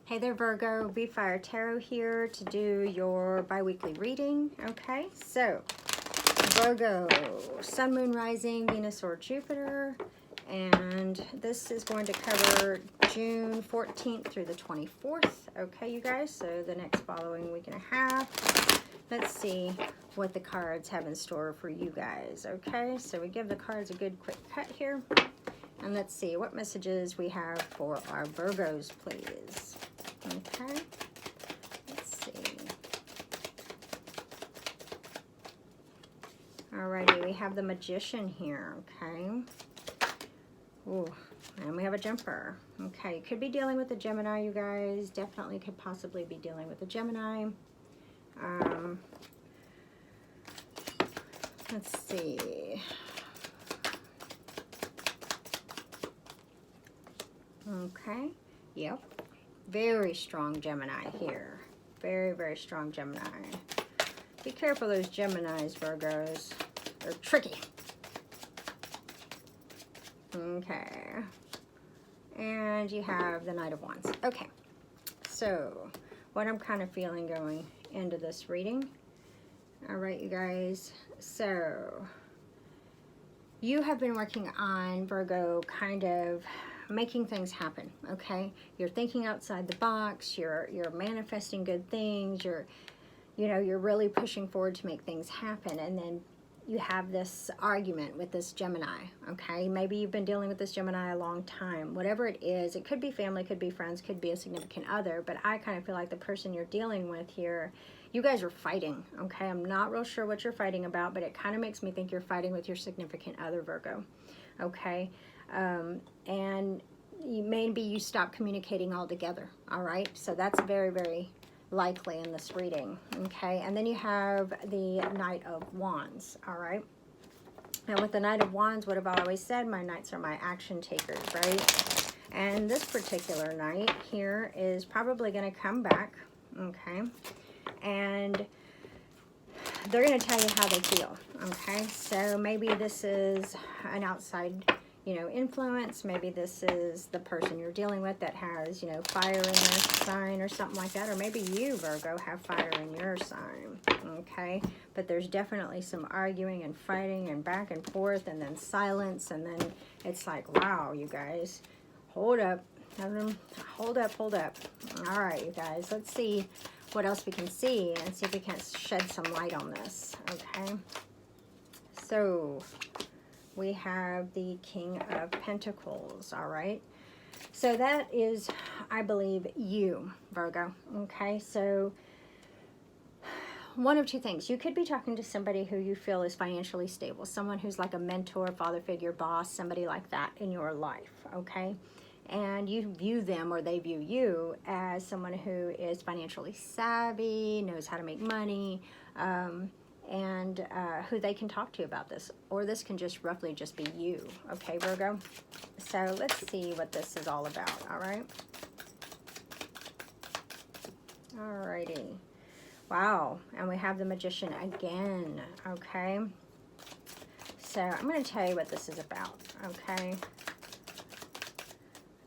Hey there, Virgo. Be Fire Tarot here to do your bi-weekly reading. Okay, so Virgo, Sun, Moon, Rising, Venus, or Jupiter. And this is going to cover June 14th through the 24th. Okay, you guys, so the next following week and a half. Let's see what the cards have in store for you guys. Okay, so we give the cards a good quick cut here. And let's see what messages we have for our Virgos, please. Okay, let's see. Alrighty, we have the Magician here, okay? Ooh, and we have a Jumper. Okay, could be dealing with a Gemini, you guys. Definitely could possibly be dealing with a Gemini. Let's see. Okay, yep. Very strong Gemini here. Very, very strong Gemini. Be careful those Geminis, Virgos. They're tricky. Okay. And you have the Knight of Wands. Okay. So, what I'm kind of feeling going into this reading. All right, you guys. So, you have been working on, Virgo, kind of making things happen, okay? You're thinking outside the box, you're manifesting good things, you're really pushing forward to make things happen, and then you have this argument with this Gemini, okay? Maybe you've been dealing with this Gemini a long time. Whatever it is, it could be family, could be friends, could be a significant other, but I kind of feel like the person you're dealing with here, you guys are fighting, okay? I'm not real sure what you're fighting about, but it kind of makes me think you're fighting with your significant other, Virgo, okay? And maybe you stop communicating altogether, all right? So that's very, very likely in this reading, okay? And then you have the Knight of Wands, all right? And with the Knight of Wands, what have I always said? My knights are my action takers, right? And this particular knight here is probably going to come back, okay? And they're going to tell you how they feel, okay? So maybe this is an outside, influence. Maybe this is the person you're dealing with that has, fire in their sign or something like that. Or maybe you, Virgo, have fire in your sign, okay? But there's definitely some arguing and fighting and back and forth and then silence. And then it's like, wow, you guys, hold up. Hold up. All right, you guys, let's see what else we can see and see if we can shed some light on this, okay? So we have the King of Pentacles, all right? So that is, I believe, you, Virgo, okay? So one of two things. You could be talking to somebody who you feel is financially stable, someone who's like a mentor, father figure, boss, somebody like that in your life, okay? And you view them, or they view you, as someone who is financially savvy, knows how to make money, and who they can talk to about this. Or this can just roughly just be you, okay, Virgo? So let's see what this is all about, all right? Alrighty. Wow, and we have the Magician again, okay? So I'm going to tell you what this is about, okay?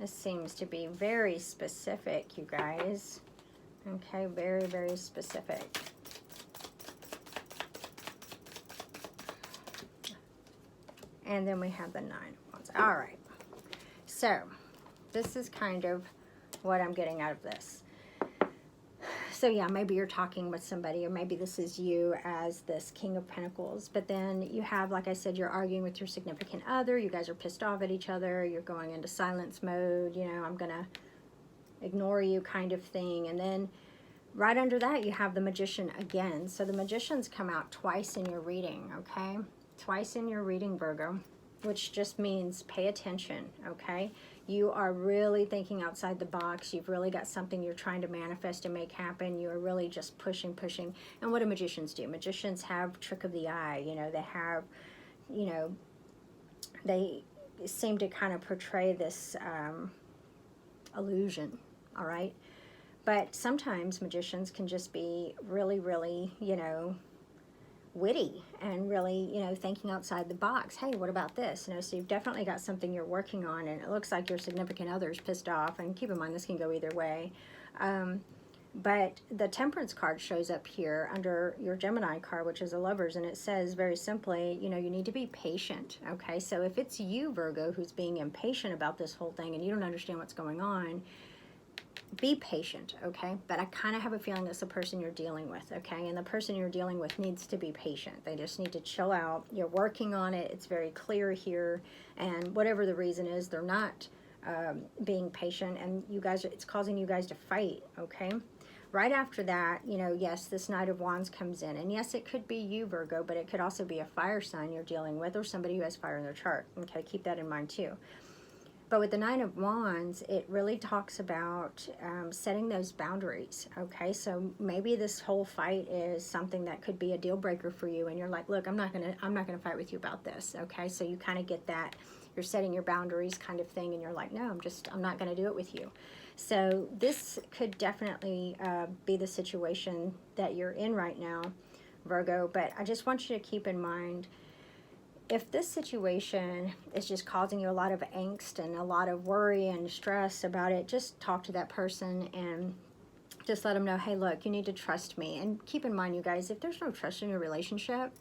This seems to be very specific, you guys. Okay, very, very specific. And then we have the Nine of Wands. All right. So this is kind of what I'm getting out of this. So yeah, maybe you're talking with somebody, or maybe this is you as this King of Pentacles. But then you have, like I said, you're arguing with your significant other. You guys are pissed off at each other. You're going into silence mode. I'm going to ignore you kind of thing. And then right under that, you have the Magician again. So the Magicians come out twice in your reading, okay? Twice in your reading, Virgo, which just means pay attention, okay? You are really thinking outside the box. You've really got something you're trying to manifest and make happen. You are really just pushing. And what do magicians do? Magicians have trick of the eye. They have, they seem to kind of portray this illusion, all right? But sometimes magicians can just be really, really, witty and really, thinking outside the box. Hey, what about this? So you've definitely got something you're working on, and it looks like your significant other's pissed off. And keep in mind, this can go either way. But the Temperance card shows up here under your Gemini card, which is a Lovers, and it says very simply, you know, you need to be patient, okay? So if it's you, Virgo, who's being impatient about this whole thing and you don't understand what's going on, be patient, okay? But I kind of have a feeling that's the person you're dealing with, okay? And the person you're dealing with needs to be patient. They just need to chill out. You're working on it. It's very clear here. And whatever the reason is, they're not being patient, and you guys, it's causing you guys to fight, okay? Right after that, you know, yes, this Knight of Wands comes in. And yes, it could be you, Virgo, but it could also be a fire sign you're dealing with or somebody who has fire in their chart. Okay, keep that in mind too. But with the Nine of Wands, it really talks about setting those boundaries, okay? So maybe this whole fight is something that could be a deal breaker for you, and you're like, look, I'm not gonna fight with you about this, okay? So you kind of get that, you're setting your boundaries kind of thing, and you're like, no, I'm not gonna do it with you. So this could definitely be the situation that you're in right now, Virgo, but I just want you to keep in mind, if this situation is just causing you a lot of angst and a lot of worry and stress about it, just talk to that person and just let them know, hey, look, you need to trust me. And keep in mind, you guys, if there's no trust in your relationship,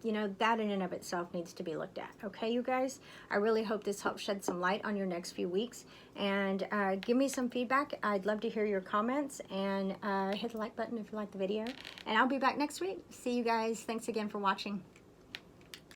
you know, that in and of itself needs to be looked at. Okay, you guys? I really hope this helps shed some light on your next few weeks. And give me some feedback. I'd love to hear your comments. And hit the like button if you like the video. And I'll be back next week. See you guys. Thanks again for watching.